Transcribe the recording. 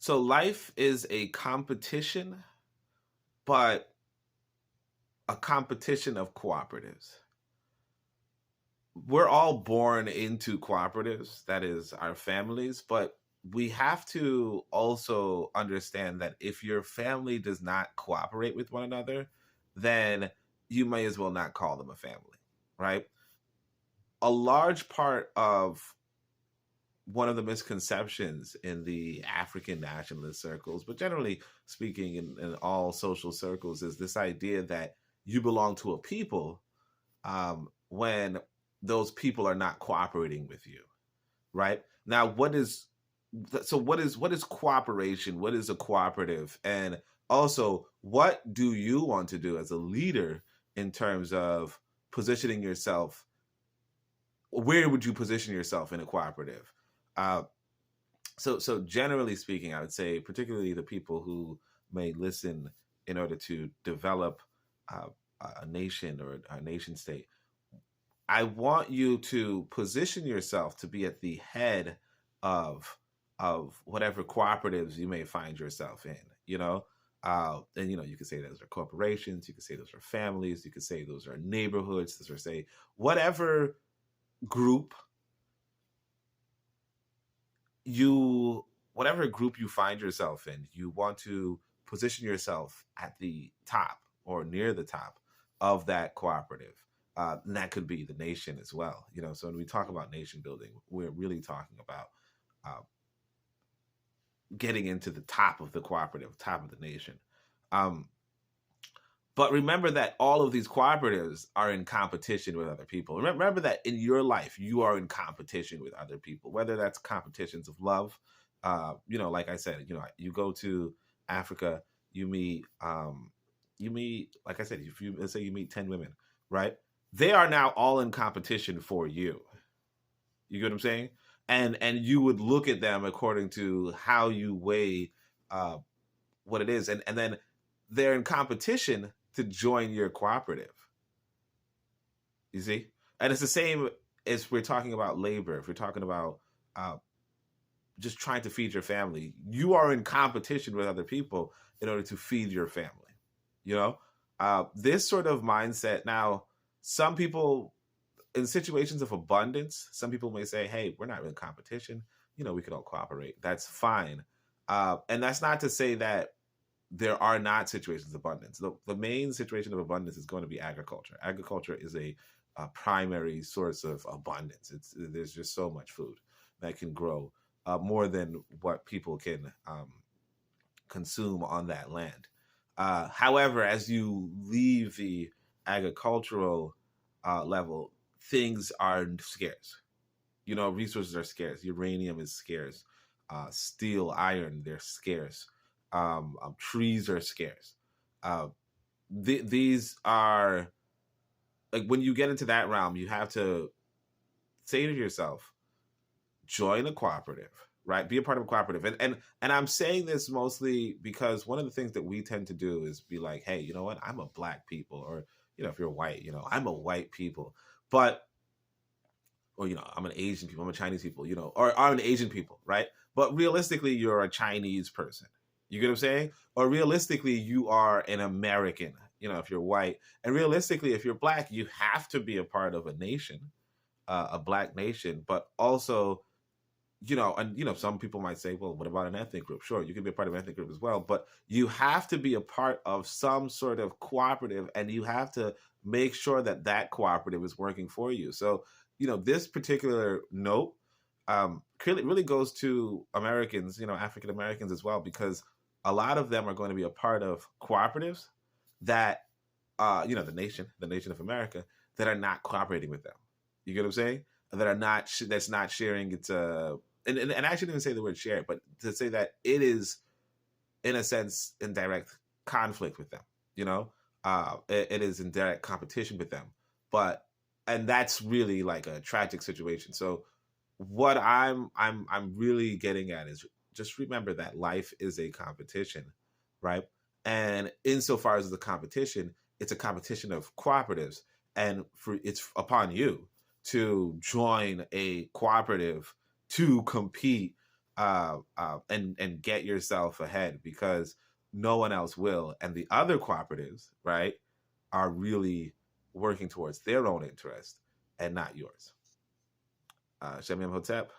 So life is a competition, but a competition of cooperatives. We're all born into cooperatives, that is our families, but we have to also understand that if your family does not cooperate with one another, then you may as well not call them a family, right? A large part of one of the misconceptions in the African nationalist circles, but generally speaking in all social circles, is this idea that you belong to a people when those people are not cooperating with you, right? Now, what is cooperation? What is a cooperative? And also, what do you want to do as a leader in terms of positioning yourself? Where would you position yourself in a cooperative? Uh, so generally speaking, I would say, particularly the people who may listen in order to develop uh, a nation or a nation state, I want you to position yourself to be at the head of whatever cooperatives you may find yourself in. And you could say those are corporations, you could say those are families, you could say those are neighborhoods, those are say whatever group you whatever group you find yourself in, you want to position yourself at the top or near the top of that cooperative. And that could be the nation as well. So when we talk about nation building, we're really talking about uh, getting into the top of the cooperative, top of the nation. Um, but remember that all of these cooperatives are in competition with other people. Remember that in your life, you are in competition with other people, whether that's competitions of love. Like I said, you go to Africa, like I said, if you let's say you meet 10 women, right? They are now all in competition for you. You get what I'm saying? And you would look at them according to how you weigh uh, what it is, and then they're in competition to join your cooperative. You see, and it's the same as we're talking about labor. If we're talking about uh, just trying to feed your family, you are in competition with other people in order to feed your family. You know, this sort of mindset. Now, some people in situations of abundance, some people may say, "Hey, we're not in competition. We could all cooperate. That's fine." And that's not to say that there are not situations of abundance. The main situation of abundance is going to be agriculture. Agriculture is a primary source of abundance. There's just so much food that can grow more than what people can consume on that land. However, as you leave the agricultural level, things are scarce. Resources are scarce. Uranium is scarce. Steel, iron, they're scarce. Trees are scarce. Uh, these are like when you get into that realm, you have to say to yourself, join a cooperative, right? Be a part of a cooperative. And I'm saying this mostly because one of the things that we tend to do is be like, hey, you know what? I'm a black people, or if you're white, I'm a white people, but or I'm an Asian people, I'm a Chinese people, or I'm an Asian people, right? But realistically, you're a Chinese person. You get what I'm saying? Or realistically, you are an American, if you're white. And realistically, if you're black, you have to be a part of a nation, a black nation. But also, some people might say, well, what about an ethnic group? Sure, you can be a part of an ethnic group as well, but you have to be a part of some sort of cooperative, and you have to make sure that that cooperative is working for you. So, this particular note really goes to Americans, African Americans as well, because a lot of them are going to be a part of cooperatives that, the nation of America, that are not cooperating with them. You get what I'm saying? That are not, that's not sharing its, and I shouldn't even say the word share, but to say that it is, in a sense, in direct conflict with them. It is in direct competition with them. And that's really like a tragic situation. So what I'm really getting at is just remember that life is a competition, right? And insofar as the competition, it's a competition of cooperatives, and it's upon you to join a cooperative to compete and get yourself ahead, because no one else will. And the other cooperatives, right, are really working towards their own interest and not yours. Shem Hotep.